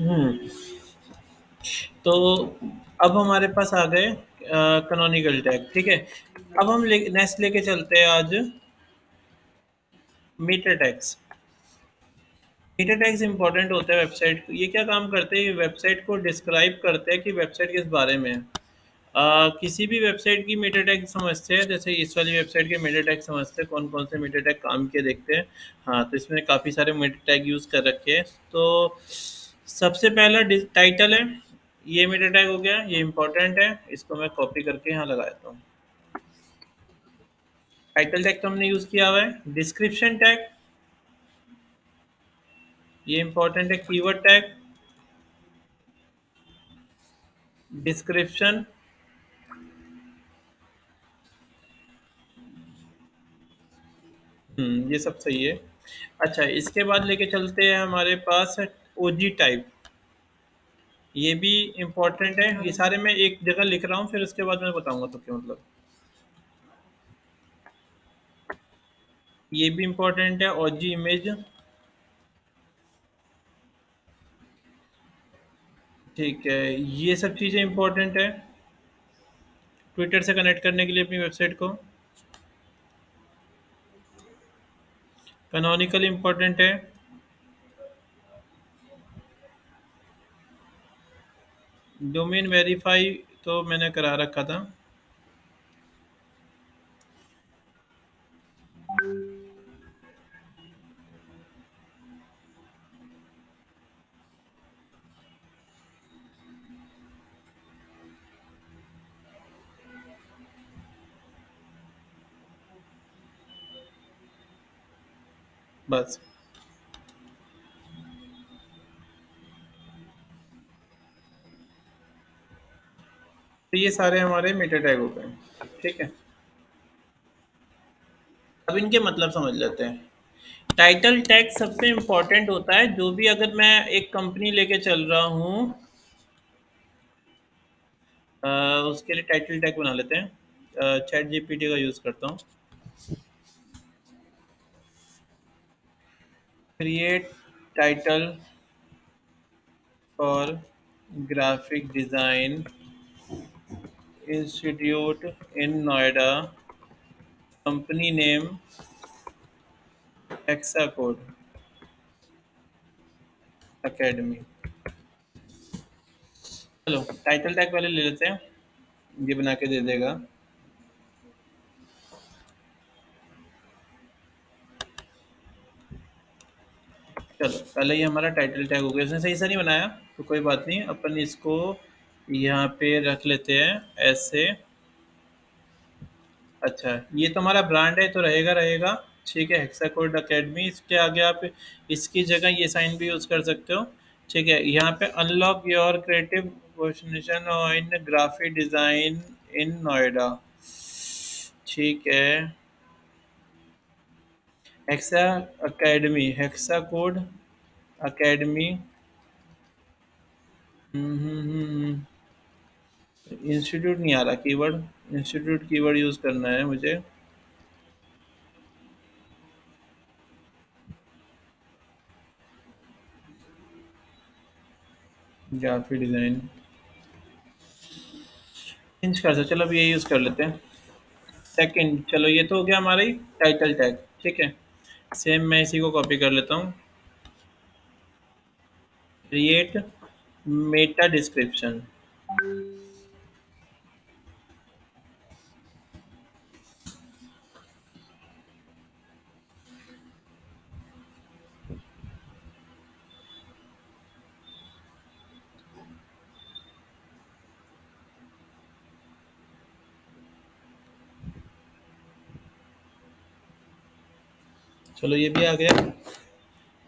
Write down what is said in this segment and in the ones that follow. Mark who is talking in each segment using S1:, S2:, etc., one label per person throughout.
S1: हम्म। तो अब हमारे पास आ गए कैनोनिकल टैग, ठीक है। अब हम नेक्स्ट लेके चलते हैं आज meta tags. Meta tags important होते हैं वेबसाइट, ये क्या काम करते हैं, वेबसाइट को डिस्क्राइब करते हैं कि वेबसाइट किस बारे में है। किसी भी वेबसाइट की मीटर टैग समझते हैं, जैसे इस वाली वेबसाइट के मीटर टैग समझते हैं, कौन कौन से मीटर टैग काम के देखते हैं। हाँ, तो इसमें काफ़ी सारे मीटर टैग यूज़ कर रखे हैं। तो सबसे पहला टाइटल है, ये मीटर टैग हो गया, ये इंपॉर्टेंट है, इसको मैं कॉपी करके यहाँ लगा देता हूँ। टाइटल टैग तो हमने यूज़ किया हुआ है। डिस्क्रिप्शन टैग, ये इंपॉर्टेंट है। कीवर्ड टैग, डिस्क्रिप्शन, ये सब सही है। अच्छा, इसके बाद लेके चलते हैं हमारे पास ओजी टाइप, ये भी इम्पोर्टेंट है। ये सारे मैं एक जगह लिख रहा हूँ, फिर उसके बाद मैं बताऊंगा तो क्या मतलब। ये भी इम्पोर्टेंट है, ओजी इमेज, ठीक है। ये सब चीज़ें इम्पोर्टेंट है ट्विटर से कनेक्ट करने के लिए अपनी वेबसाइट को। कैनोनिकल इम्पोर्टेंट है। डोमेन वेरीफाई तो मैंने करा रखा था। बस, तो ये सारे हमारे मेटा टैग हो गए, ठीक है। अब इनके मतलब समझ लेते हैं। टाइटल टैग सबसे इम्पोर्टेंट होता है, जो भी अगर मैं एक कंपनी लेके चल रहा हूँ, अ, उसके लिए टाइटल टैग बना लेते हैं। चैट जीपीटी का यूज़ करता हूँ। Create title for graphic design institute in Noida, company name hexa code academy. चलो टाइटल टैग पहले ले लेते हैं, ये बना के दे देगा। चलो पहले ये हमारा टाइटल टैग हो गया, इसने सही से नहीं बनाया तो कोई बात नहीं, अपन इसको यहाँ पे रख लेते हैं ऐसे। अच्छा, ये तो हमारा ब्रांड है तो रहेगा रहेगा, ठीक है। हेक्साकोड एकेडमी, इसके आगे आप इसकी जगह ये साइन भी यूज़ कर सकते हो, ठीक है। यहाँ पे unlock your creative position in graphic design in Noida, ठीक है। Hexa academy, Hexa code academy, institute नहीं आ रहा कीवर्ड, इंस्टीट्यूट कीवर्ड यूज़ करना है मुझे। ग्राफिक डिज़ाइन चेंज कर सकते, चलो अब ये यूज़ कर लेते हैं। सेकंड, चलो ये तो हो गया हमारी टाइटल टैग, ठीक है। सेम मैं इसी को कॉपी कर लेता हूँ। क्रिएट मेटा डिस्क्रिप्शन, चलो ये भी आ गया,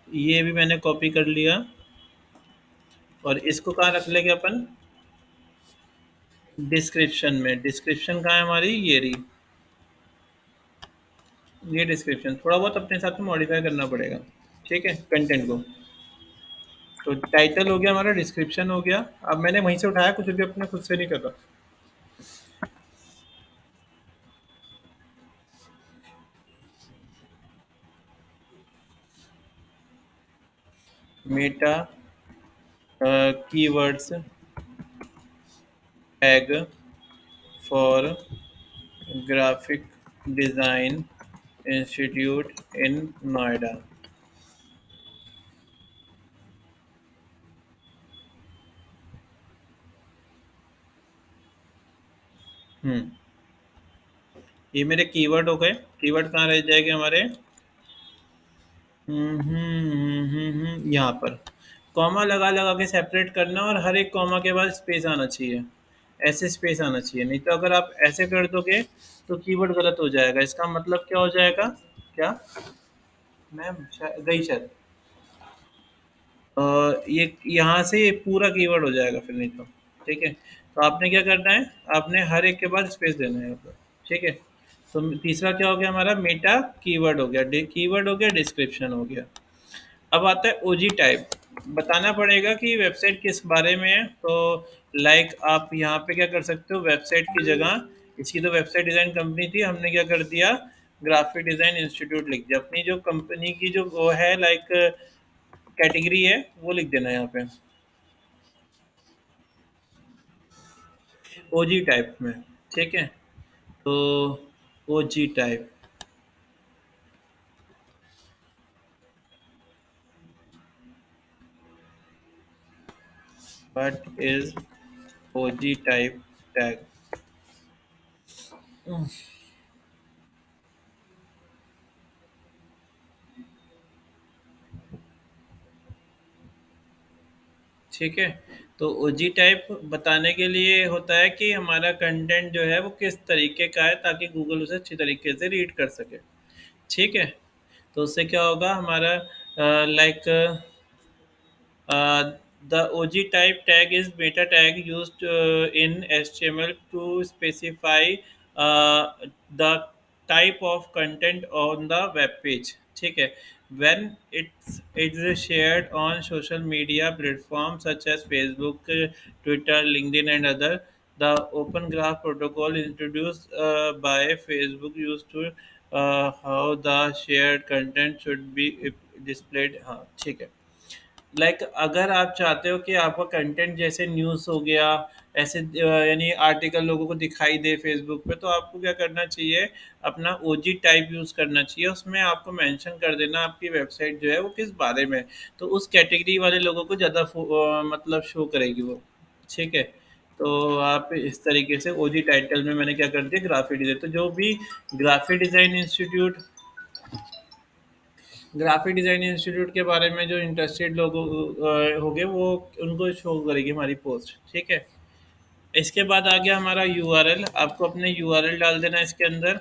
S1: ये भी मैंने कॉपी कर लिया। और इसको कहाँ रख लेंगे अपन, डिस्क्रिप्शन में। डिस्क्रिप्शन कहाँ है हमारी, ये रही, ये डिस्क्रिप्शन थोड़ा बहुत अपने हिसाब से मॉडिफाई करना पड़ेगा, ठीक है, कंटेंट को। तो टाइटल हो गया हमारा, डिस्क्रिप्शन हो गया। अब मैंने वहीं से उठाया, कुछ भी अपने खुद से नहीं कर रहा। Meta keywords tag for graphic design institute in Noida. हम्म ये मेरे कीवर्ड हो गए। कीवर्ड कहाँ रह जाएंगे हमारे? यहाँ पर कॉमा लगा लगा के सेपरेट करना, और हर एक कॉमा के बाद स्पेस आना चाहिए। ऐसे स्पेस आना चाहिए, नहीं तो अगर आप ऐसे कर दोगे तो कीवर्ड गलत हो जाएगा। इसका मतलब क्या हो जाएगा? क्या? मैम गई शायद। ये यहाँ से ये पूरा कीवर्ड हो जाएगा फिर, नहीं तो। ठीक है, तो आपने क्या करना है, आपने हर एक के बाद स्पेस देना है यहाँ पर। ठीक है, तो तीसरा क्या हो गया हमारा? मेटा कीवर्ड हो गया, कीवर्ड हो गया, डिस्क्रिप्शन हो गया। अब आता है ओजी टाइप। बताना पड़ेगा कि वेबसाइट किस बारे में है। तो लाइक आप यहाँ पे क्या कर सकते हो, वेबसाइट की जगह, इसकी तो वेबसाइट डिज़ाइन कंपनी थी, हमने क्या कर दिया, ग्राफिक डिज़ाइन इंस्टीट्यूट लिख दिया। अपनी जो कंपनी की जो वो है, लाइक कैटेगरी है, वो लिख देना यहाँ पे ओजी टाइप में। ठीक है, तो OG type, what is OG type tag? ठीक है, तो ओजी टाइप बताने के लिए होता है कि हमारा कंटेंट जो है वो किस तरीके का है, ताकि गूगल उसे अच्छी तरीके से रीड कर सके। ठीक है, तो उससे क्या होगा हमारा, like the OG type tag is meta tag used in HTML to specify uh, the type of content on the web page. ठीक है, when it's shared on social media platforms such as Facebook, Twitter, LinkedIn, and other, the Open Graph protocol introduced by Facebook used to how the shared content should be displayed. हाँ ठीक है, like अगर आप चाहते हो कि आपका content जैसे न्यूज़ हो गया, ऐसे यानी आर्टिकल लोगों को दिखाई दे फेसबुक पे, तो आपको क्या करना चाहिए, अपना ओजी टाइप यूज़ करना चाहिए। उसमें आपको मेंशन कर देना आपकी वेबसाइट जो है वो किस बारे में है, तो उस कैटेगरी वाले लोगों को ज़्यादा मतलब शो करेगी वो। ठीक है, तो आप इस तरीके से ओजी टाइटल में मैंने क्या कर दिया, ग्राफिक डिज़ाइन। तो जो भी graphic design institute graphic design institute के बारे में जो इंटरेस्टेड लोग होंगे, वो उनको शो करेगी हमारी पोस्ट। ठीक है, इसके बाद आ गया हमारा यूआरएल। आपको अपने यूआरएल डाल देना है इसके अंदर।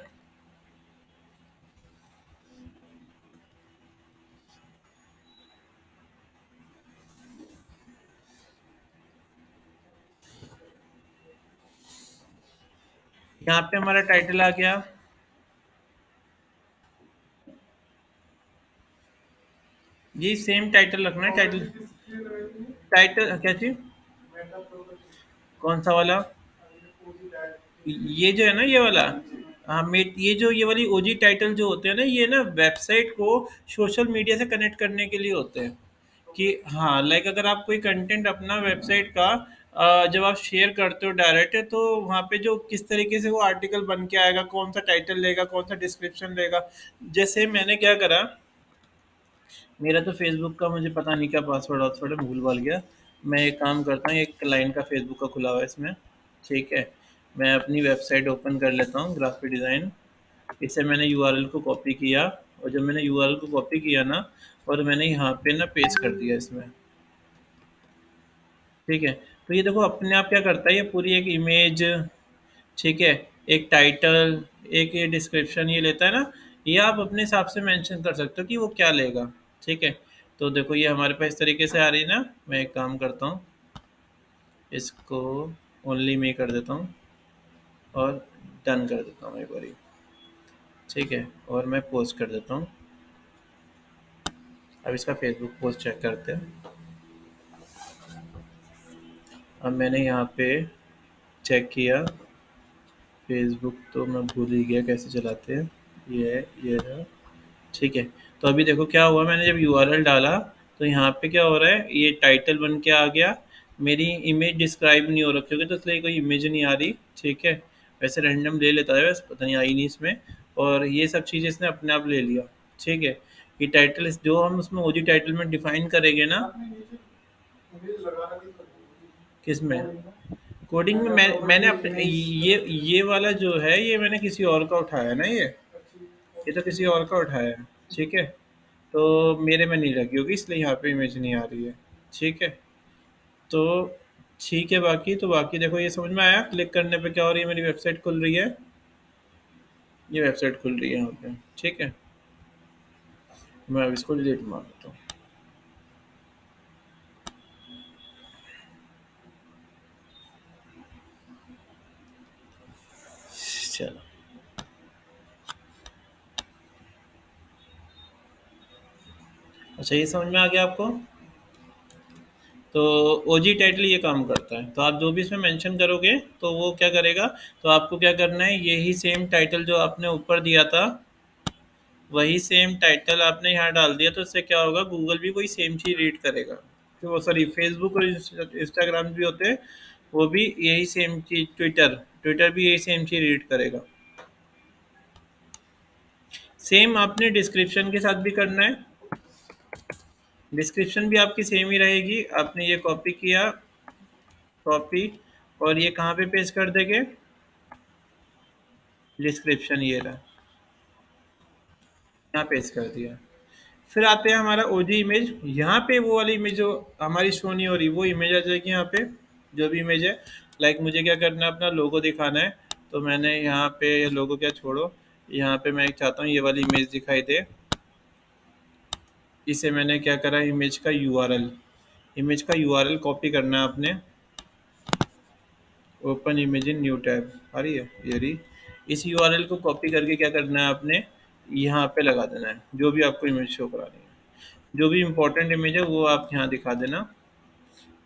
S1: यहाँ पे हमारा टाइटल आ गया जी, सेम टाइटल रखना है। टाइटल, टाइटल क्या चीज? कौन सा वाला? ये जो है ना, ये वाला। हाँ, मेट ये जो ये वाली ओजी टाइटल जो होते हैं ना, ये ना वेबसाइट को सोशल मीडिया से कनेक्ट करने के लिए होते हैं। कि हाँ, लाइक अगर आप कोई कंटेंट अपना वेबसाइट का जब आप शेयर करते हो डायरेक्ट, तो वहाँ पे जो किस तरीके से वो आर्टिकल बन के आएगा, कौन सा टाइटल लेगा, कौन सा डिस्क्रिप्शन लेगा। जैसे मैंने क्या करा, मेरा तो फेसबुक का मुझे पता नहीं क्या पासवर्ड वासवर्ड है, भूल भाल गया। मैं एक काम करता हूँ, एक क्लाइंट का फेसबुक का खुला हुआ है इसमें। ठीक है, मैं अपनी वेबसाइट ओपन कर लेता हूँ, ग्राफिक डिज़ाइन। इसे मैंने यूआरएल को कॉपी किया, और जब मैंने यूआरएल को कॉपी किया ना, और मैंने यहाँ पे ना पेस्ट कर दिया इसमें। ठीक है, तो ये देखो अपने आप क्या करता है, ये पूरी एक इमेज, ठीक है, एक टाइटल, एक ये डिस्क्रिप्शन ये लेता है ना। ये आप अपने हिसाब से मेंशन कर सकते हो कि वो क्या लेगा। ठीक है, तो देखो ये हमारे पास इस तरीके से आ रही है ना। मैं एक काम करता हूँ, इसको ओनली में कर देता हूँ, और डन कर देता हूँ एक बारी। ठीक है, और मैं पोस्ट कर देता हूँ। अब इसका फेसबुक पोस्ट चेक करते हैं। अब मैंने यहाँ पे चेक किया, फेसबुक तो मैं भूल ही गया कैसे चलाते हैं। ये है, ये रहा। ठीक है, तो अभी देखो क्या हुआ, मैंने जब यूआरएल डाला, तो यहाँ पे क्या हो रहा है, ये टाइटल बन के आ गया, मेरी इमेज डिस्क्राइब नहीं हो रखी होगी तो इसलिए कोई इमेज नहीं आ रही, ठीक है। वैसे रैंडम ले लेता है, बस पता नहीं आई नहीं इसमें। और ये सब चीज़ें इसने अपने आप ले लिया, ठीक है। ये टाइटल जो हम उसमें ओजी टाइटल में डिफाइन करेंगे ना, किसमें, कोडिंग में मैंने अपने ये वाला जो है ये मैंने किसी और का उठाया है ना, ये तो किसी और का उठाया है, ठीक है। तो मेरे में नहीं लगी होगी इसलिए यहाँ पे इमेज नहीं आ रही है, ठीक है। तो ठीक है, बाकी तो बाकी देखो ये समझ में आया, क्लिक करने पे क्या हो रही है, मेरी वेबसाइट खुल रही है, ये वेबसाइट खुल रही है यहाँ पे, ठीक है। मैं अब इसको डिलीट मार देता हूँ। चलो, अच्छा ये समझ में आ गया आपको। तो ओजी टाइटल ये काम करता है, तो आप जो भी इसमें मेंशन करोगे तो वो क्या करेगा, तो आपको क्या करना है, यही सेम टाइटल जो आपने ऊपर दिया था वही सेम टाइटल आपने यहाँ डाल दिया, तो इससे क्या होगा, गूगल भी वही सेम चीज़ रीड करेगा। तो वो सॉरी, फेसबुक और इंस्टाग्राम भी होते हैं, वो भी यही सेम चीज़, ट्विटर ट्विटर भी यही सेम चीज़ रीड करेगा। सेम आपने डिस्क्रिप्शन के साथ भी करना है, डिस्क्रिप्शन भी आपकी सेम ही रहेगी। आपने ये कॉपी किया, कॉपी, और ये कहाँ पे पेस्ट कर देंगे, डिस्क्रिप्शन ये रहा, यहाँ पेस्ट कर दिया। फिर आते हैं हमारा ओजी इमेज, यहाँ पे वो वाली इमेज जो हमारी शो नहीं हो रही वो इमेज आ जाएगी यहाँ पे, जो भी इमेज है। लाइक मुझे क्या करना है, अपना लोगो दिखाना है, तो मैंने यहाँ पे लोगो क्या छोड़ो, यहाँ पे मैं चाहता हूँ ये वाली इमेज दिखाई दे। इसे मैंने क्या करा, इमेज का यूआरएल, इमेज का यूआरएल कॉपी करना है आपने, open image in new tab आ रही है, ये रही। इस यूआरएल को कॉपी करके क्या करना है आपने, यहाँ पे लगा देना है, जो भी आपको इमेज शो करानी है, जो भी इम्पोर्टेंट इमेज है वो आप यहाँ दिखा देना।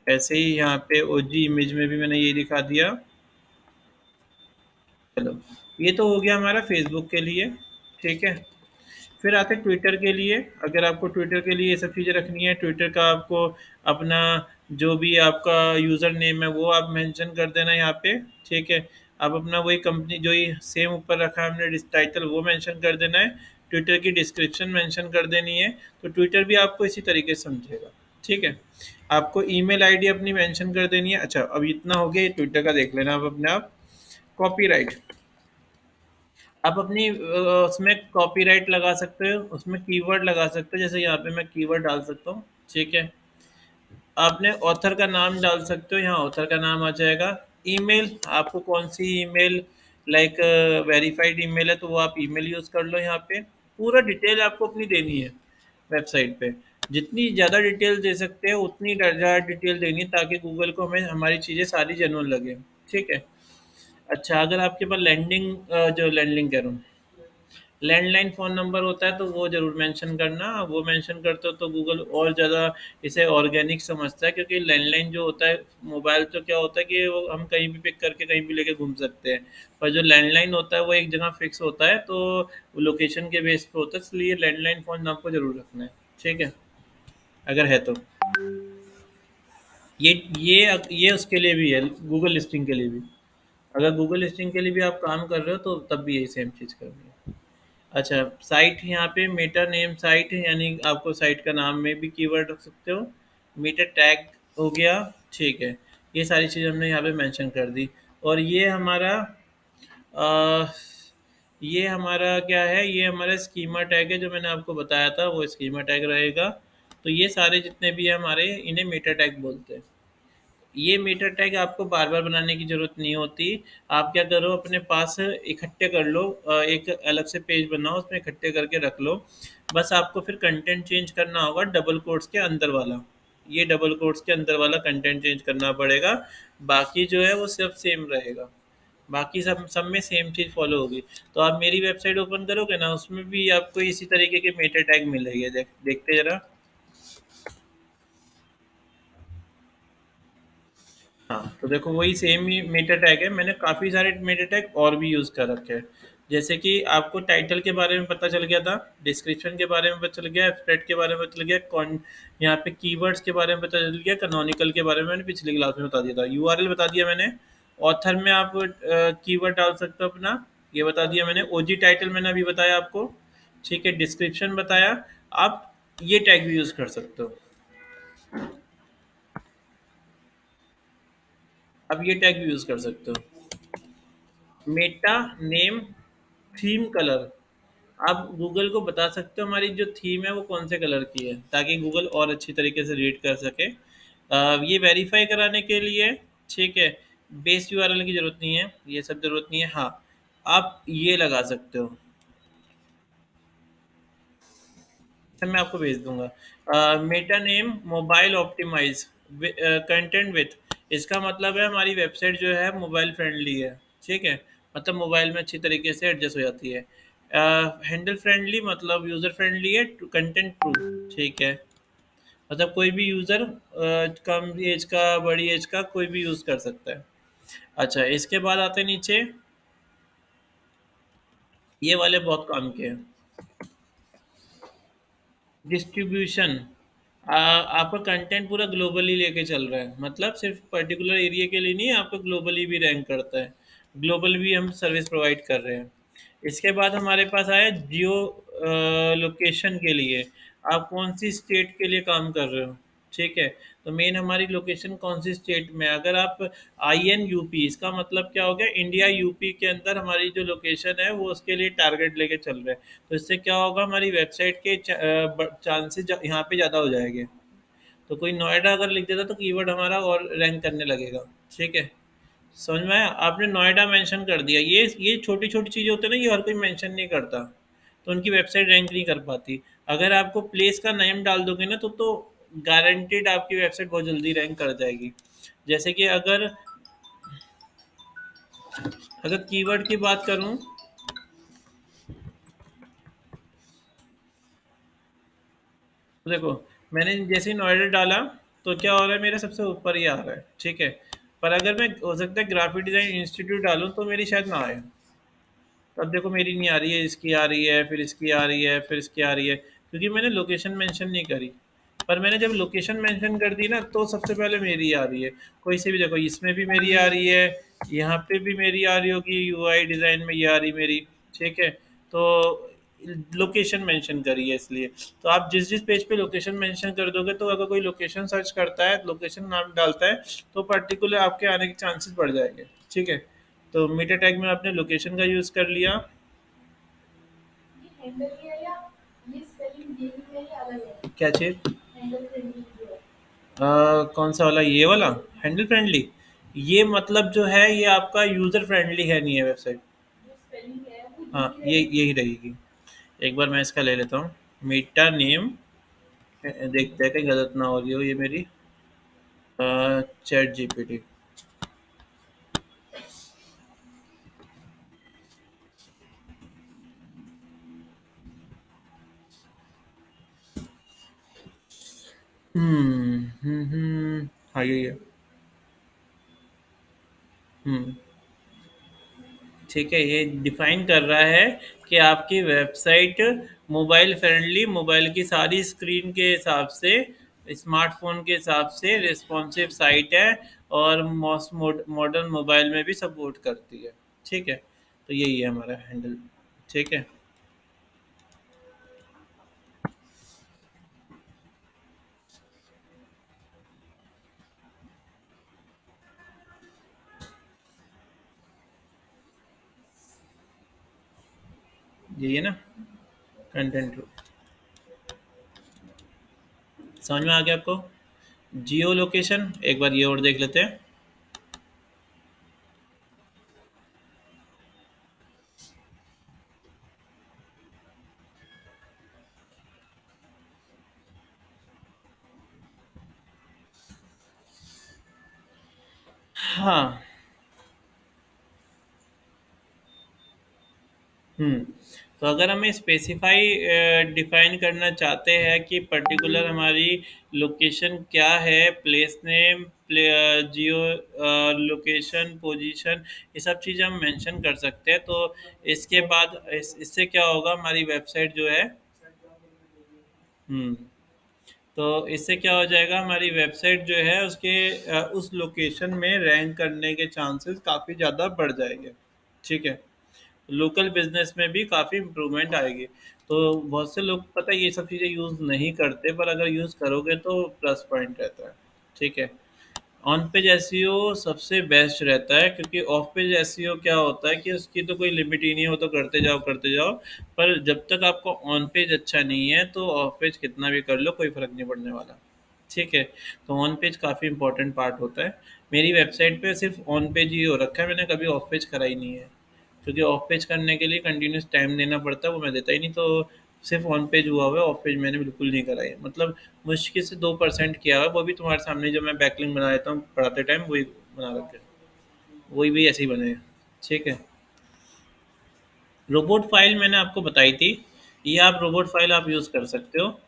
S1: ऐसे ही यहाँ पे ओजी इमेज में भी मैंने ये दिखा दिया। चलो, ये तो हो गया हमारा फेसबुक के लिए, ठीक है। फिर आते हैं ट्विटर के लिए। अगर आपको ट्विटर के लिए ये सब चीज़ें रखनी है, ट्विटर का आपको अपना जो भी आपका यूज़र नेम है वो आप मेंशन कर देना यहाँ पे, ठीक है। आप अपना वही कंपनी जो ये सेम ऊपर रखा है हमने टाइटल वो मेंशन कर देना है, ट्विटर की डिस्क्रिप्शन मेंशन कर देनी है, तो ट्विटर भी आपको इसी तरीके से समझेगा, ठीक है। आपको ईमेल आईडी अपनी मेंशन कर देनी है। अच्छा, अब इतना हो गया, ट्विटर का देख लेना आप अपने आप। कॉपीराइट, आप अपनी उसमें कॉपीराइट लगा सकते हो, उसमें कीवर्ड लगा सकते हो, जैसे यहाँ पे मैं कीवर्ड डाल सकता हूँ, ठीक है। आपने ऑथर का नाम डाल सकते हो, यहाँ ऑथर का नाम आ जाएगा। ईमेल, आपको कौन सी ईमेल, लाइक वेरीफाइड ईमेल है तो वो आप ईमेल यूज़ कर लो यहाँ पे। पूरा डिटेल आपको अपनी देनी है वेबसाइट पे, जितनी ज़्यादा डिटेल दे सकते हैं उतनी ज़्यादा डिटेल देनी है, ताकि गूगल को हमें हमारी चीज़ें सारी जेन्युइन लगे, ठीक है। अच्छा, अगर आपके पास लैंडिंग जो लैंडिंग कह रहा हूँ, लैंडलाइन फ़ोन नंबर होता है तो वो ज़रूर मेंशन करना, वो मेंशन करते हो तो गूगल और ज़्यादा इसे ऑर्गेनिक समझता है, क्योंकि लैंडलाइन जो होता है मोबाइल, तो क्या होता है कि वो हम कहीं भी पिक करके कहीं भी लेके घूम सकते हैं, पर जो लैंडलाइन होता है वो एक जगह फिक्स होता है, तो लोकेशन के बेस पे होता है, इसलिए लैंडलाइन फ़ोन आपको ज़रूर रखना है, ठीक है, अगर है तो। ये ये उसके लिए भी है, गूगल लिस्टिंग के लिए भी। अगर गूगल लिस्टिंग के लिए भी आप काम कर रहे हो तो तब भी यही सेम चीज़ करनी है। अच्छा, साइट यहाँ पे मेटा नेम साइट है, यानी आपको साइट का नाम में भी कीवर्ड रख सकते हो। मेटा टैग हो गया, ठीक है। ये सारी चीज़ हमने यहाँ पे मेंशन कर दी। और अ, ये हमारा क्या है, ये हमारा स्कीमा टैग है जो मैंने आपको बताया था, वो स्कीमा टैग रहेगा। तो ये सारे जितने भी हैं हमारे, इन्हें मेटा टैग बोलते हैं। ये मेटा टैग आपको बार बार बनाने की ज़रूरत नहीं होती। आप क्या करो, अपने पास इकट्ठे कर लो, एक अलग से पेज बनाओ, उसमें इकट्ठे करके रख लो। बस आपको फिर कंटेंट चेंज करना होगा, डबल कोट्स के अंदर वाला, ये डबल कोट्स के अंदर वाला कंटेंट चेंज करना पड़ेगा। बाकी जो है वो सब सेम रहेगा, बाकी सब में सेम चीज़ फॉलो होगी। तो आप मेरी वेबसाइट ओपन करोगे ना, उसमें भी आपको इसी तरीके के मेटा टैग मिलेंगे, देखते जरा। हाँ, तो देखो वही सेम ही मेटा टैग है, मैंने काफ़ी सारे मेटा टैग और भी यूज़ कर रखे हैं। जैसे कि आपको टाइटल के बारे में पता चल गया था, डिस्क्रिप्शन के बारे में पता चल गया, एब्स्ट्रैक्ट के बारे में पता चल गया, कौन यहाँ पे कीवर्ड्स के बारे में पता चल गया, कैनोनिकल के बारे में मैंने पिछली क्लास में बता दिया था, यूआरएल बता दिया मैंने, ऑथर में आप कीवर्ड डाल सकते हो अपना, ये बता दिया मैंने, ओजी टाइटल मैंने अभी बताया आपको, ठीक है, डिस्क्रिप्शन बताया, आप ये टैग भी यूज़ कर सकते हो। आप ये टैग भी यूज़ कर सकते हो। मेटा नेम थीम कलर, आप गूगल को बता सकते हो हमारी जो थीम है वो कौन से कलर की है, ताकि गूगल और अच्छी तरीके से रीड कर सके। ये वेरीफाई कराने के लिए, ठीक है, बेस यूआरएल की ज़रूरत नहीं है, ये सब ज़रूरत नहीं है। हाँ, आप ये लगा सकते हो, सब मैं आपको भेज दूंगा। Meta name mobile optimize content with, इसका मतलब है हमारी वेबसाइट जो है मोबाइल फ्रेंडली है, ठीक है, मतलब मोबाइल में अच्छी तरीके से एडजस्ट हो जाती है। हैंडल फ्रेंडली मतलब यूज़र फ्रेंडली है, कंटेंट ट्रू, ठीक है, मतलब कोई भी यूज़र कम एज का बड़ी एज का कोई भी यूज़ कर सकता है। अच्छा, इसके बाद आते हैं नीचे, ये वाले बहुत काम के हैं, डिस्ट्रीब्यूशन। आपका कंटेंट पूरा ग्लोबली लेके चल रहा है, मतलब सिर्फ पर्टिकुलर एरिया के लिए नहीं, आपको ग्लोबली भी रैंक करता है, ग्लोबल भी हम सर्विस प्रोवाइड कर रहे हैं। इसके बाद हमारे पास आया जियो लोकेशन के लिए, आप कौन सी स्टेट के लिए काम कर रहे हो, ठीक है, तो मेन हमारी लोकेशन कौन सी स्टेट में है, अगर आप IN UP, इसका मतलब क्या हो गया, इंडिया यूपी के अंदर हमारी जो लोकेशन है वो उसके लिए टारगेट लेके चल रहे हैं, तो इससे क्या होगा, हमारी वेबसाइट के चांसेस यहाँ पे ज़्यादा हो जाएंगे। तो कोई नोएडा अगर लिख देता तो कीवर्ड हमारा और रैंक करने लगेगा, ठीक है, समझ में आया, आपने नोएडा मेंशन कर दिया, ये छोटी छोटी चीज़ें होती है ना, ये हर कोई मेंशन नहीं करता, तो उनकी वेबसाइट रैंक नहीं कर पाती। अगर आपको प्लेस का नेम डाल दोगे ना तो गारंटेड आपकी वेबसाइट बहुत जल्दी रैंक कर जाएगी। जैसे कि अगर अगर कीवर्ड की बात करूं, तो देखो मैंने जैसे ही नोएडा डाला तो क्या हो रहा है, मेरा सबसे ऊपर ही आ रहा है, ठीक है, पर अगर मैं हो सकता है ग्राफिक डिज़ाइन इंस्टीट्यूट डालूं तो मेरी शायद ना आए, तब देखो मेरी नहीं आ रही है, इसकी आ रही है, फिर इसकी आ रही है, फिर इसकी आ रही है, क्योंकि मैंने लोकेशन मेंशन नहीं करी। पर मैंने जब लोकेशन मेंशन कर दी ना तो सबसे पहले मेरी आ रही है, कोई से भी देखो, इसमें भी मेरी आ रही है, यहाँ पे भी मेरी आ रही होगी, UI डिज़ाइन में ये आ रही मेरी, ठीक है, तो लोकेशन मेंशन करी है इसलिए। तो आप जिस जिस पेज पे लोकेशन मेंशन कर दोगे, तो अगर कोई लोकेशन सर्च करता है, लोकेशन नाम डालता है, तो पर्टिकुलर आपके आने के चांसेस बढ़ जाएंगे, ठीक है। तो मीटर टैग में आपने लोकेशन का यूज़ कर लिया। क्या चीज़? कौन सा वाला, ये वाला हैंडल फ्रेंडली, ये मतलब जो है ये आपका यूज़र फ्रेंडली है नहीं है वेबसाइट। हाँ, ये यही रहेगी। एक बार मैं इसका ले लेता हूँ, मीटा नेम, देखते हैं कहीं गलत ना हो रही हो ये मेरी, ChatGPT। हाँ ये है। हम्म, ठीक है, ये डिफाइन कर रहा है कि आपकी वेबसाइट मोबाइल फ्रेंडली, मोबाइल की सारी स्क्रीन के हिसाब से, स्मार्टफोन के हिसाब से रिस्पॉन्सिव साइट है, और मोस्ट मॉडर्न मोबाइल में भी सपोर्ट करती है, ठीक है, तो यही है हमारा हैंडल, ठीक है। यही है ना, कंटेंट, समझ में आ गया आपको। जियो लोकेशन एक बार ये और देख लेते हैं। हाँ। हुँ। तो अगर हमें स्पेसिफ़ाई डिफ़ाइन करना चाहते हैं कि पर्टिकुलर हमारी लोकेशन क्या है, प्लेस नेम, जियो लोकेशन, पोज़ीशन, ये सब चीज़ें हम मेंशन कर सकते हैं। तो इसके बाद इससे क्या होगा, हमारी वेबसाइट जो है हुँ। तो इससे क्या हो जाएगा, हमारी वेबसाइट जो है उसके उस लोकेशन में रैंक करने के चांसेस काफ़ी ज़्यादा बढ़ जाएँगे। ठीक है? लोकल बिज़नेस में भी काफ़ी इम्प्रूवमेंट आएगी। तो बहुत से लोग पता है ये सब चीज़ें यूज़ नहीं करते, पर अगर यूज़ करोगे तो प्लस पॉइंट रहता है। ठीक है? ऑन पेज एसईओ सबसे बेस्ट रहता है, क्योंकि ऑफ पेज एसईओ क्या होता है कि उसकी तो कोई लिमिट ही नहीं है, वो तो करते जाओ। पर जब तक आपका ऑन पेज अच्छा नहीं है तो ऑफ पेज कितना भी कर लो कोई फ़र्क नहीं पड़ने वाला। ठीक है? तो ऑन पेज काफ़ी इम्पोर्टेंट पार्ट होता है। मेरी वेबसाइट पे सिर्फ़ ऑन पेज ही हो रखा है, मैंने कभी ऑफ पेज करा ही नहीं है। क्योंकि ऑफ पेज करने के लिए कंटिन्यूअस टाइम देना पड़ता है, वो मैं देता ही नहीं। तो सिर्फ़ ऑन पेज हुआ हुआ है, ऑफ पेज मैंने बिल्कुल नहीं करा है। मतलब मुश्किल से 2% किया हुआ है, वो भी तुम्हारे सामने जो मैं बैकलिंक बना देता हूँ पढ़ाते टाइम, वही बना रखे हैं। वही भी ऐसे ही बने हैं। ठीक है? रोबोट फ़ाइल मैंने आपको बताई थी, ये आप रोबोट फ़ाइल आप यूज़ कर सकते हो।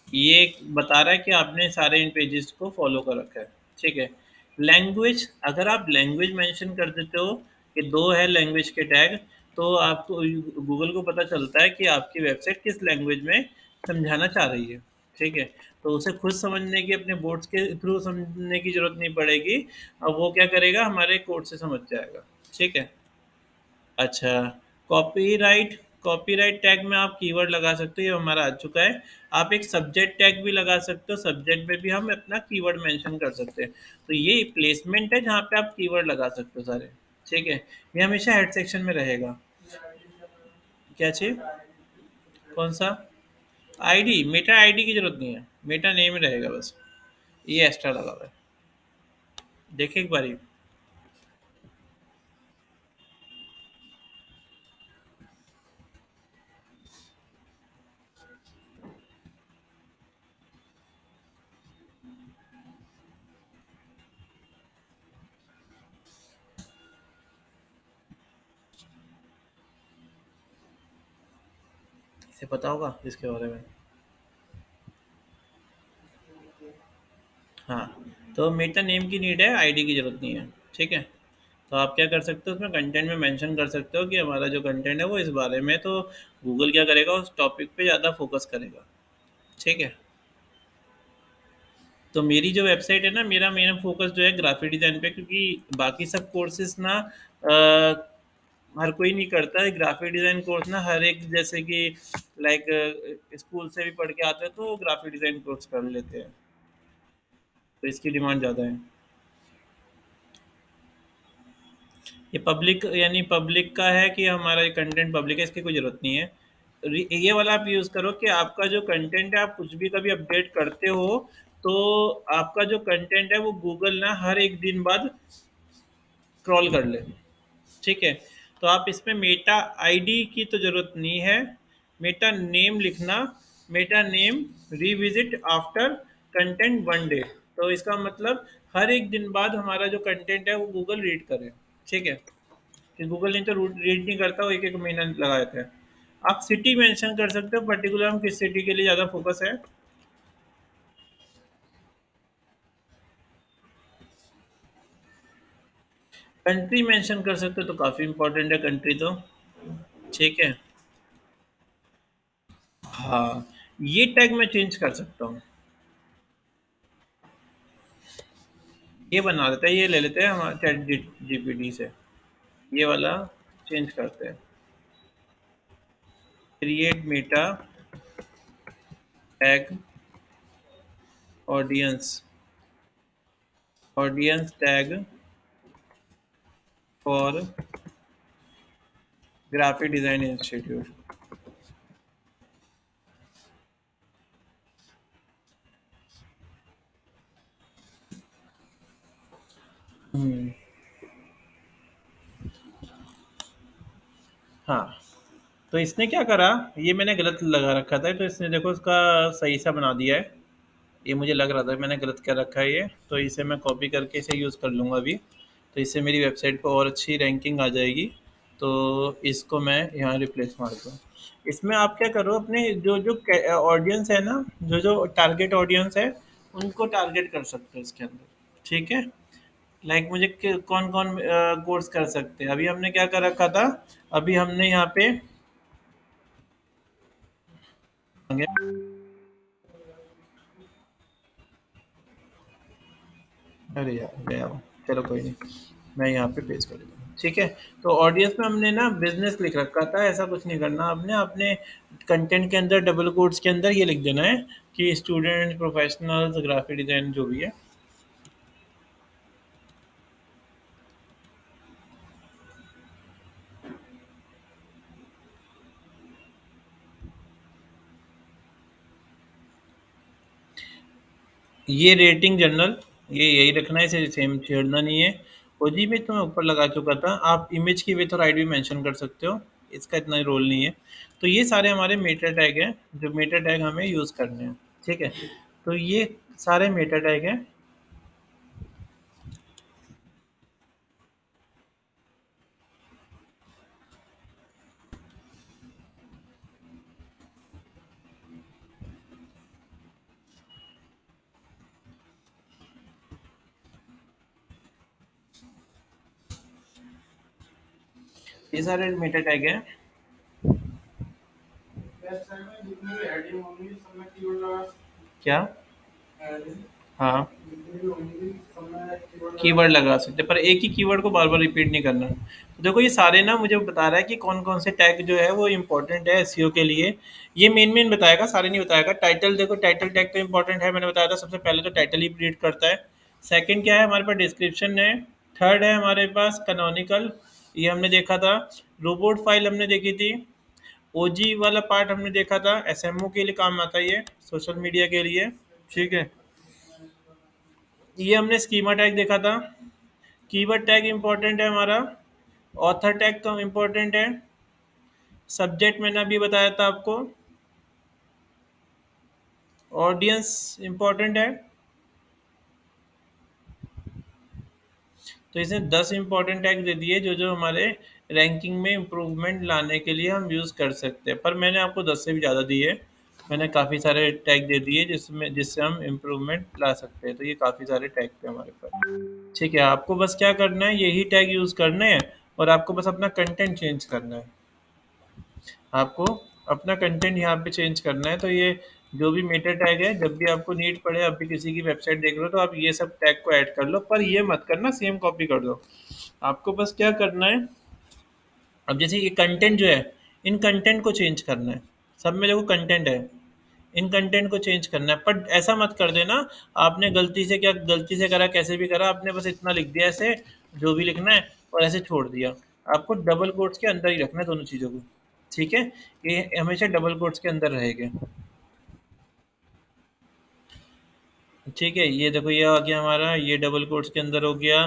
S1: ये बता रहा है कि आपने सारे इन पेजेस को फॉलो कर रखा है। ठीक है? लैंग्वेज, अगर आप लैंग्वेज मेंशन कर देते हो कि 2 है लैंग्वेज के टैग, तो आपको गूगल को पता चलता है कि आपकी वेबसाइट किस लैंग्वेज में समझाना चाह रही है। ठीक है? तो उसे खुद समझने की, अपने बोर्ड्स के थ्रू समझने की ज़रूरत नहीं पड़ेगी। अब वो क्या करेगा, हमारे कोड से समझ जाएगा। ठीक है? अच्छा, कॉपीराइट कॉपीराइट टैग में आप कीवर्ड लगा सकते हो, ये हमारा आ चुका है। आप एक सब्जेक्ट टैग भी लगा सकते हो, सब्जेक्ट में भी हम अपना कीवर्ड मेंशन कर सकते हैं। तो ये प्लेसमेंट है जहाँ पे आप कीवर्ड लगा सकते हो सारे। ठीक है? ये हमेशा हेड सेक्शन में रहेगा। क्या चाहिए? कौन-सा? आईडी, मेटा आईडी की ज़रूरत नहीं है, मेटा नेम ही रहेगा बस। ये एक्स्ट्रा लगा हुआ है। देखिए एक बारी। इसे पता होगा इसके बारे में? हाँ, तो मेटा नेम की नीड है, आईडी की ज़रूरत नहीं है। ठीक है? तो आप क्या कर सकते हो, उसमें कंटेंट में मेंशन कर सकते हो कि हमारा जो कंटेंट है वो इस बारे में। तो गूगल क्या करेगा, उस टॉपिक पे ज़्यादा फोकस करेगा। ठीक है? तो मेरी जो वेबसाइट है ना, मेरा मेन फोकस जो है ग्राफिक डिज़ाइन पे, क्योंकि बाकी सब कोर्सेज़ ना हर कोई नहीं करता है। ग्राफिक डिज़ाइन कोर्स ना हर एक, जैसे कि लाइक स्कूल से भी पढ़ के आते हैं तो वो ग्राफिक डिज़ाइन कोर्स कर लेते हैं। तो इसकी डिमांड ज़्यादा है। ये पब्लिक, यानी पब्लिक का है कि हमारा ये कंटेंट पब्लिक है, इसकी कोई ज़रूरत नहीं है। ये वाला आप यूज़ करो कि आपका जो कंटेंट है, आप कुछ भी कभी अपडेट करते हो, तो आपका जो कंटेंट है वो गूगल ना हर एक दिन बाद क्रॉल कर ले। ठीक है? तो आप इसमें मेटा आईडी की तो ज़रूरत नहीं है। मेटा नेम लिखना, Meta name revisit after content 1 day. तो इसका मतलब हर एक दिन बाद हमारा जो कंटेंट है वो गूगल रीड करे। ठीक है? कि गूगल नहीं तो रीड नहीं करता, वो एक-एक महीना लगा देता है। आप सिटी मेंशन कर सकते हो, पर्टिकुलर हम किस सिटी के लिए ज़्यादा फ़ोकस है। कंट्री मेंशन कर सकते हो, तो काफ़ी इम्पोर्टेंट है कंट्री तो। ठीक है? हाँ, ये टैग मैं चेंज कर सकता हूँ। ये बना देते हैं, ये ले लेते हैं हम चैट जीपीटी से। ये वाला चेंज करते हैं। Create meta tag audience, audience tag for graphic design institute. हुँ, हाँ। तो इसने क्या करा, ये मैंने गलत लगा रखा था, तो इसने देखो उसका सही सा बना दिया है। ये मुझे लग रहा था मैंने गलत कर रखा है ये, तो इसे मैं कॉपी करके इसे यूज़ कर लूँगा अभी। तो इससे मेरी वेबसाइट पर और अच्छी रैंकिंग आ जाएगी। तो इसको मैं यहाँ रिप्लेस मार दूँ। इसमें आप क्या करो, अपने जो जो ऑडियंस है ना, जो जो टारगेट ऑडियंस है, उनको टारगेट कर सकते हो इसके अंदर। ठीक है। लाइक मुझे कौन कौन कोर्स कर सकते हैं, अभी हमने क्या कर रखा था, अभी हमने यहाँ पे अरे यार गया वो। चलो कोई नहीं, मैं यहाँ पे पेस्ट कर देता हूँ। ठीक है। तो ऑडियंस में हमने ना बिजनेस लिख रखा था, ऐसा कुछ नहीं करना आपने। अपने कंटेंट के अंदर डबल कोट्स के अंदर ये लिख देना है कि स्टूडेंट, प्रोफेशनल्स, ग्राफिक डिजाइन जो भी है। ये रेटिंग जनरल, ये यही रखना है, इसे सेम छेड़ना नहीं है। ओजी में तो मैं ऊपर लगा चुका था, आप इमेज की विथ और हाइट भी मेंशन कर सकते हो, इसका इतना रोल नहीं है। तो ये सारे हमारे मेटा टैग हैं, जो मेटा टैग हमें यूज़ करने हैं। ठीक है। तो ये सारे मेटा टैग हैं। ये सारे मेटा टैग हैं। क्या? हाँ, कीवर्ड लगा सकते हैं, पर एक ही कीवर्ड को बार बार रिपीट नहीं करना। तो देखो ये सारे ना मुझे बता रहा है कि कौन कौन से टैग जो है वो इंपॉर्टेंट है एसईओ के लिए। ये मेन मेन बताएगा, सारे नहीं बताएगा। टाइटल देखो, टाइटल टैग तो इंपॉर्टेंट है, मैंने बताया था सबसे पहले तो टाइटल ही प्रीड करता है। सेकंड क्या है हमारे पास, डिस्क्रिप्शन है। थर्ड है हमारे पास कैनोनिकल, ये हमने देखा था। रोबोट फाइल हमने देखी थी। ओजी वाला पार्ट हमने देखा था, एसएमओ के लिए काम आता है ये, सोशल मीडिया के लिए। ठीक है। ये हमने स्कीमा टैग देखा था। कीवर्ड टैग इंपॉर्टेंट है हमारा। ऑथर टैग का इंपॉर्टेंट है। सब्जेक्ट मैंने अभी बताया था आपको। ऑडियंस इंपॉर्टेंट है। तो इसने 10 इंपॉर्टेंट टैग दे दिए जो जो हमारे रैंकिंग में इम्प्रूवमेंट लाने के लिए हम यूज़ कर सकते हैं, पर मैंने आपको 10 से भी ज़्यादा दिए। मैंने काफ़ी सारे टैग दे दिए जिसमें जिससे हम इम्प्रूवमेंट ला सकते हैं, तो ये काफ़ी सारे टैग थे हमारे पास। ठीक है, आपको बस क्या करना है, यही टैग यूज़ करने हैं, और आपको बस अपना कंटेंट चेंज करना है। आपको अपना कंटेंट यहाँ पे चेंज करना है। तो ये जो भी मेटा टैग है, जब भी आपको नीड पड़े, आप भी किसी की वेबसाइट देख रहे हो तो आप ये सब टैग को ऐड कर लो, पर ये मत करना सेम कॉपी कर दो। आपको बस क्या करना है, अब जैसे ये कंटेंट जो है, इन कंटेंट को चेंज करना है। सब में देखो कंटेंट है, इन कंटेंट को चेंज करना है, पर ऐसा मत कर देना आपने गलती से, क्या गलती से करा, कैसे भी करा, आपने बस इतना लिख दिया ऐसे, जो भी लिखना है, और ऐसे छोड़ दिया। आपको डबल कोट्स के अंदर ही रखना है दोनों चीज़ों को। ठीक है। ये हमेशा डबल कोट्स के अंदर रहेंगे। ठीक है, ये देखो ये आ गया हमारा, ये डबल कोट्स के अंदर हो गया।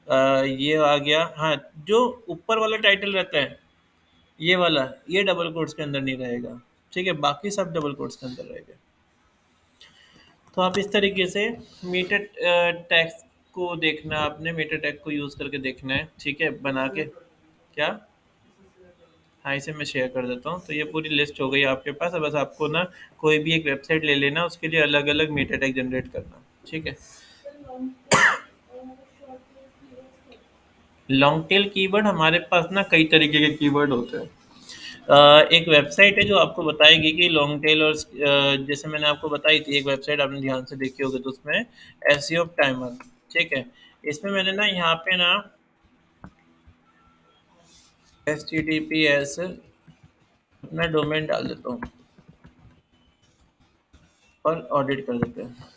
S1: ये आ गया। हाँ, जो ऊपर वाला टाइटल रहता है, ये वाला, ये डबल कोट्स के अंदर नहीं रहेगा। ठीक है, बाकी सब डबल कोट्स के अंदर रहेगा। तो आप इस तरीके से मीटर टैग्स को देखना, आपने मीटर टैग को यूज़ करके देखना है। ठीक है, बना के। क्या? हाँ, इसे मैं शेयर कर देता हूँ। तो ये पूरी लिस्ट हो गई आपके पास। अब बस आपको ना कोई भी एक वेबसाइट ले लेना, उसके लिए अलग अलग मीटर टैग जनरेट करना। ठीक है। लॉन्ग टेल कीवर्ड हमारे पास ना कई तरीके के कीवर्ड होते हैं। एक वेबसाइट है जो आपको बताएगी कि लॉन्ग टेल, और जैसे मैंने आपको बताई थी एक वेबसाइट, आपने ध्यान से देखी होगी, तो उसमें एसईओ टाइमर। ठीक है। इसमें मैंने ना यहाँ पे ना HTTPS अपना डोमेन डाल देता हूँ और ऑडिट कर देते हैं।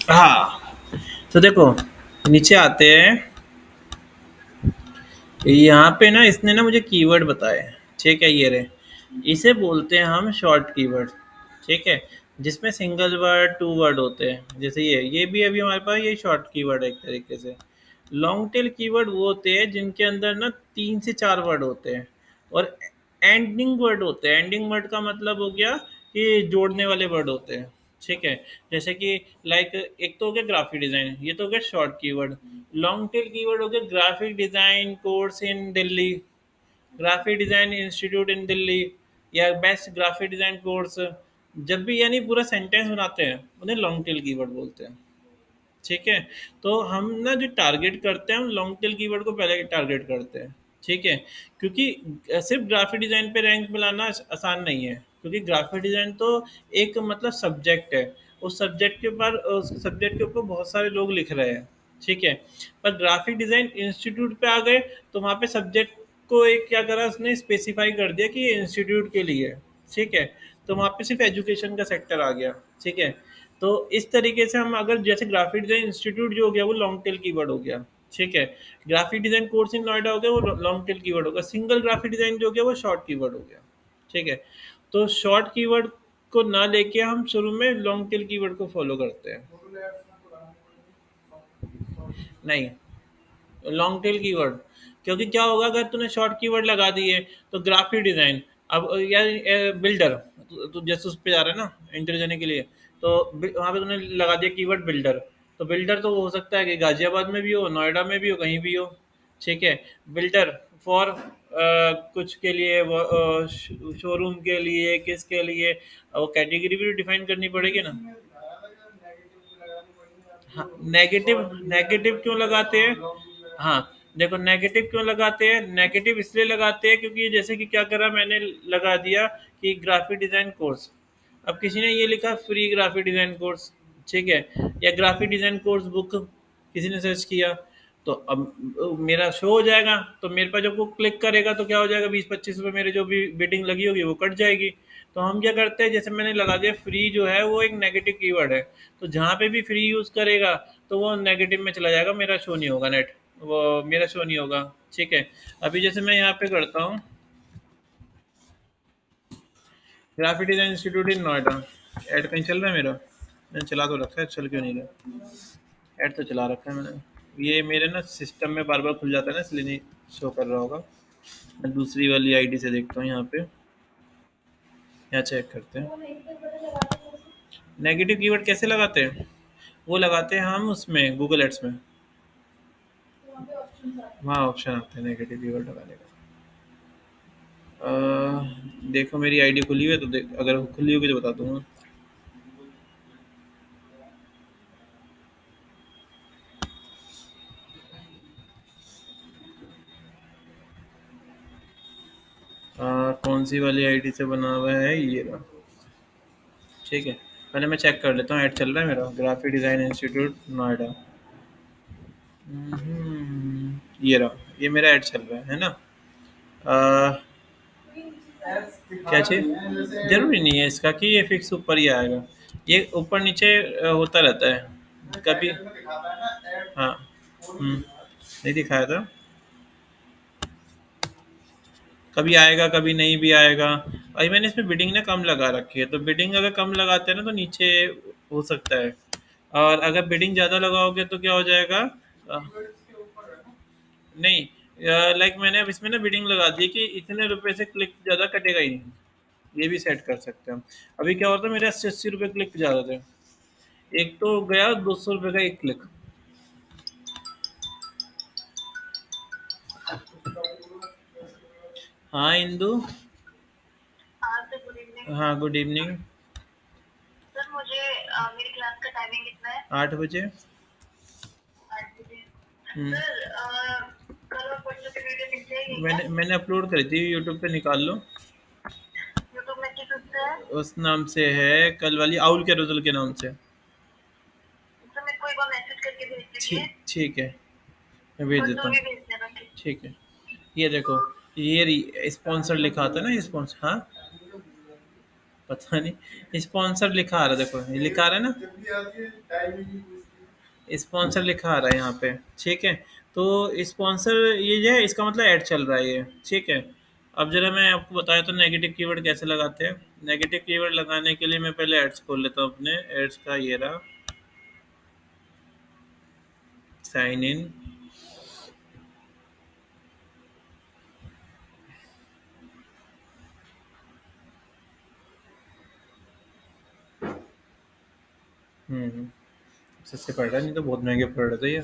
S1: हाँ, तो देखो नीचे आते हैं। यहाँ पे ना इसने ना मुझे कीवर्ड बताए, ठीक है, ये रहे। इसे बोलते हैं हम शॉर्ट कीवर्ड, ठीक है, जिसमें सिंगल वर्ड टू वर्ड होते हैं। जैसे ये भी अभी हमारे पास ये शॉर्ट कीवर्ड है एक तरीके से। लॉन्ग टेल कीवर्ड वो होते हैं जिनके अंदर ना 3 से 4 वर्ड होते हैं और एंडिंग वर्ड होते हैं। एंडिंग वर्ड का मतलब हो गया कि जोड़ने वाले वर्ड होते हैं। ठीक है, जैसे कि लाइक एक तो हो गया ग्राफिक डिजाइन, ये तो हो गया short keyword. Long tail keyword हो गया graphic design course in Delhi, graphic design institute इन दिल्ली, या बेस्ट ग्राफिक डिजाइन कोर्स। जब भी यानी पूरा सेंटेंस बनाते हैं उन्हें लॉन्ग टेल कीवर्ड बोलते हैं। ठीक है, तो हम ना जो टारगेट करते हैं हम लॉन्ग टेल कीवर्ड को पहले टारगेट करते हैं। ठीक है, क्योंकि सिर्फ ग्राफिक डिजाइन पे रैंक मिलाना आसान नहीं है, क्योंकि ग्राफिक डिजाइन तो एक मतलब सब्जेक्ट है, उस सब्जेक्ट के ऊपर बहुत सारे लोग लिख रहे हैं। ठीक है, पर ग्राफिक डिजाइन इंस्टीट्यूट पे आ गए तो वहाँ पे सब्जेक्ट को एक क्या करा उसने स्पेसिफाई कर दिया कि ये इंस्टीट्यूट के लिए है। ठीक है, तो वहाँ पे सिर्फ एजुकेशन का सेक्टर आ गया। ठीक है, तो इस तरीके से हम अगर जैसे ग्राफिक डिजाइन इंस्टीट्यूट जो हो गया वो लॉन्ग टेल कीवर्ड हो गया। ठीक है, graphic design course in Noida हो गया, वो लॉन्ग टेल कीवर्ड हो गया। सिंगल ग्राफिक डिजाइन जो हो गया वो शॉर्ट कीवर्ड हो गया। ठीक है, तो शॉर्ट कीवर्ड को ना लेके हम शुरू में लॉन्ग टेल कीवर्ड को फॉलो करते हैं। नहीं, लॉन्ग टेल कीवर्ड, क्योंकि क्या होगा अगर तूने शॉर्ट कीवर्ड लगा दिए तो ग्राफिक डिजाइन, अब यार बिल्डर, तो जैसे उस पे जा रहा है ना इंटरव्यू देने के लिए, तो वहाँ पे तूने लगा दिया कीवर्ड बिल्डर, तो बिल्डर तो हो सकता है कि गाजियाबाद में भी हो, नोएडा में भी हो, कहीं भी हो। ठीक है, बिल्डर फॉर कुछ के लिए, शोरूम के लिए, किसके लिए, वो कैटेगरी भी डिफाइन करनी पड़ेगी ना। हाँ, नेगेटिव, नेगेटिव क्यों लगाते हैं? हाँ, देखो नेगेटिव क्यों लगाते हैं, नेगेटिव इसलिए लगाते हैं क्योंकि जैसे कि क्या करा मैंने, लगा दिया कि ग्राफिक डिजाइन कोर्स, अब किसी ने ये लिखा फ्री ग्राफिक डिजाइन कोर्स। ठीक है, या ग्राफिक डिजाइन कोर्स बुक किसी ने सर्च किया, तो अब मेरा शो हो जाएगा, तो मेरे पास जब वो क्लिक करेगा तो क्या हो जाएगा, 20-25 रुपये मेरे जो भी बिडिंग लगी होगी वो कट जाएगी। तो हम क्या करते हैं, जैसे मैंने लगा दिया फ्री जो है वो एक नेगेटिव कीवर्ड है, तो जहाँ पे भी फ्री यूज़ करेगा तो वो नेगेटिव में चला जाएगा, मेरा शो नहीं होगा नेट, वो मेरा शो नहीं होगा। ठीक है, अभी जैसे मैं यहाँ पे करता हूँ graphic design institute in Noida, add कहीं चल रहा है मेरा? मैंने चला तो रखा है, चल क्यों नहीं रहा? ऐड तो चला रखा है मैंने, ये मेरे ना सिस्टम में बार बार खुल जाता है ना, इसलिए नहीं शो कर रहा होगा। मैं दूसरी वाली आईडी से देखता हूँ यहाँ पे, यहाँ चेक करते हैं। नेगेटिव कीवर्ड कैसे लगाते हैं? वो लगाते हैं हम उसमें गूगल एड्स में, वहाँ ऑप्शन आता है नेगेटिव कीवर्ड लगाने का। अ, देखो मेरी आईडी खुली हुई है तो देख, अगर खुली होगी तो बता दूंगा। कौन सी वाली आईडी से बना हुआ है, ये रहा। ठीक है, पहले मैं चेक कर लेता हूँ, ऐड चल रहा है मेरा ग्राफिक डिज़ाइन इंस्टीट्यूट नोएडा। ये रहा, ये मेरा ऐड चल रहा है ना। अ, क्या चीज़? ज़रूरी नहीं है इसका कि ये फिक्स ऊपर ही आएगा, ये ऊपर नीचे होता रहता है कभी। हाँ, नहीं दिखाया था, कभी आएगा कभी नहीं भी आएगा। अभी मैंने इसमें बिडिंग ना कम लगा रखी है, तो बिडिंग अगर कम लगाते हैं ना तो नीचे हो सकता है, और अगर बिडिंग ज़्यादा लगाओगे तो क्या हो जाएगा। अ, नहीं, लाइक मैंने अब इसमें ना बिडिंग लगा दी कि इतने रुपए से क्लिक ज़्यादा कटेगा ही नहीं, ये भी सेट कर सकते हैं हम। अभी क्या होता है, मेरे 80-80 रुपये क्लिक जा रहे थे, एक तो गया 200 रुपये का एक क्लिक। हाँ इंदू। हाँ सर, गुड इवनिंग। हाँ गुड इवनिंग। सर मुझे मेरी क्लास का टाइमिंग कितना है? 8 बजे। 8 बजे। सर कल और परसों की वीडियो मिल जाएगी क्या? मैंने अपलोड करी थी, यूट्यूब पे निकाल लो। यूट्यूब में किस उससे है? उस नाम से है, कल वाली आउल के रजुल के नाम से। सर मेरे को एक बार मैसेज करके भेज दीजिए। ठीक ठीक है, मैं भेज देता हूँ। भेज देना, ठीक है। ये देखो, ये स्पॉन्सर लिखा आता है ना, ये स्पॉन्सर, हाँ पता नहीं स्पॉन्सर लिखा आ रहा है, देखो ये लिखा आ रहा है ना, स्पॉन्सर लिखा आ रहा है यहाँ पे। ठीक है, तो स्पॉन्सर ये जो है इसका मतलब ऐड चल रहा है ये। ठीक है, अब जरा मैं आपको बताया तो नेगेटिव कीवर्ड कैसे लगाते हैं। नेगेटिव कीवर्ड लगाने के लिए मैं पहले एड्स खोल लेता हूँ अपने एड्स का, ये रहा साइन इन। सस्ते पड़ रहा है, नहीं तो बहुत महंगे पड़ रहे थे ये।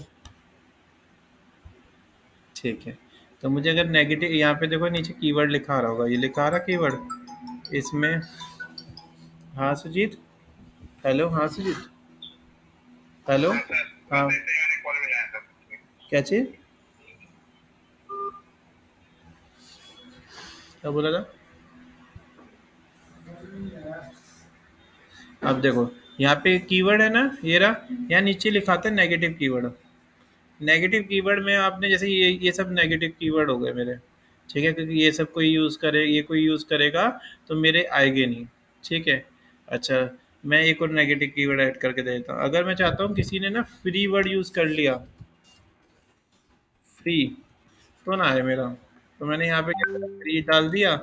S1: ठीक है। तो मुझे अगर नेगेटिव यहाँ पे देखो नीचे कीवर्ड लिखा आ रहा होगा, ये लिखा आ रहा कीवर्ड इसमें। हाँ सुजीत। हेलो, हाँ सुजीत। हेलो। हाँ। क्या चीज़? क्या बोला था? अब देखो यहाँ पे कीवर्ड है ना, ये रहा, यहाँ नीचे लिखा था नेगेटिव कीवर्ड। नेगेटिव कीवर्ड में आपने जैसे ये सब नेगेटिव कीवर्ड हो गए मेरे। ठीक है, क्योंकि ये सब कोई यूज़ करे, ये कोई यूज़ करेगा तो मेरे आएंगे नहीं। ठीक है। अच्छा, मैं एक और नेगेटिव कीवर्ड ऐड करके देता हूँ। अगर मैं चाहता हूँ किसी ने ना फ्री वर्ड यूज़ कर लिया, फ्री, तो ना आए मेरा। तो मैंने यहाँ पे क्या फ्री डाल दिया,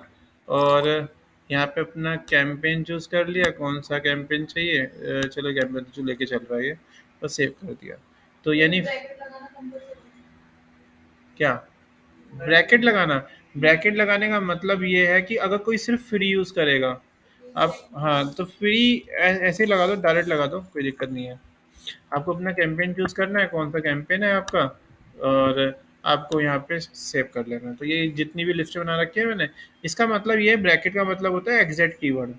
S1: और यहाँ पे अपना कैंपेन चूज कर लिया, कौन सा कैंपेन चाहिए, चलो कैंपेन जो लेके चल रहा है ये, बस सेव कर दिया। तो यानी क्या ब्रैकेट लगाना? ब्रैकेट लगाने का मतलब ये है कि अगर कोई सिर्फ फ्री यूज करेगा, आप, हाँ तो फ्री ऐसे ही लगा दो, डायरेक्ट लगा दो, कोई दिक्कत नहीं है। आपको अपना कैंपेन चूज करना है, कौन सा कैंपेन है आपका, और आपको यहाँ पे सेव कर लेना है। तो ये जितनी भी लिस्ट बना रखी है मैंने, इसका मतलब ये ब्रैकेट का मतलब होता है एग्जैक्ट कीवर्ड,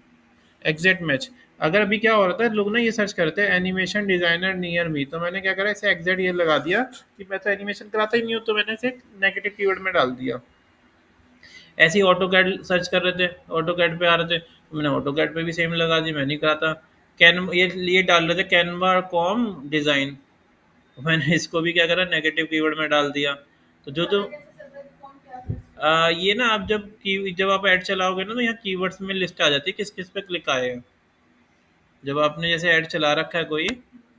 S1: एग्जैक्ट मैच। अगर अभी क्या हो रहा था, लोग ना ये सर्च करते हैं एनिमेशन डिजाइनर नियर मी, तो मैंने क्या करा, इसे एग्जैक्ट ये लगा दिया कि मैं तो एनिमेशन कराता ही नहीं हूँ, तो मैंने इसे नेगेटिव कीवर्ड में डाल दिया। ऐसे ही ऑटो कैड सर्च कर रहे थे, ऑटो कैड पे आ रहे थे, तो मैंने ऑटो कैड पे भी सेम लगा दी, मैं नहीं कराता। कैन ये डाल रहे थे कैनवा कॉम डिजाइन, मैंने इसको भी क्या करा, नेगेटिव कीवर्ड में डाल दिया। तो ये ना आप जब आप ऐड चलाओगे ना, तो यहाँ कीवर्ड्स में लिस्ट आ जाती है किस किस पे क्लिक आए हैं। जब आपने जैसे ऐड चला रखा है कोई,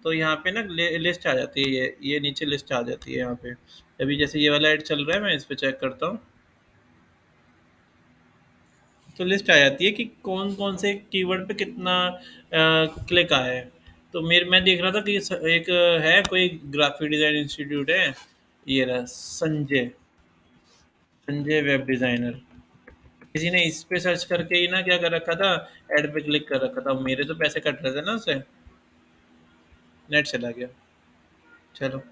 S1: तो यहाँ पे ना लिस्ट आ जाती है, ये नीचे लिस्ट आ जाती है यहाँ पे। अभी जैसे ये वाला ऐड चल रहा है, मैं इस पे चेक करता हूँ, तो लिस्ट आ जाती है कि कौन कौन से कीवर्ड पे कितना क्लिक आया है। तो मैं देख रहा था कि एक है कोई ग्राफिक डिजाइन इंस्टीट्यूट है, ये रहा संजय, संजय वेब डिजाइनर। किसी ने इस पे सर्च करके ही ना क्या कर रखा था, ऐड पे क्लिक कर रखा था, मेरे तो पैसे कट रहे थे ना उससे, नेट चला गया। चलो।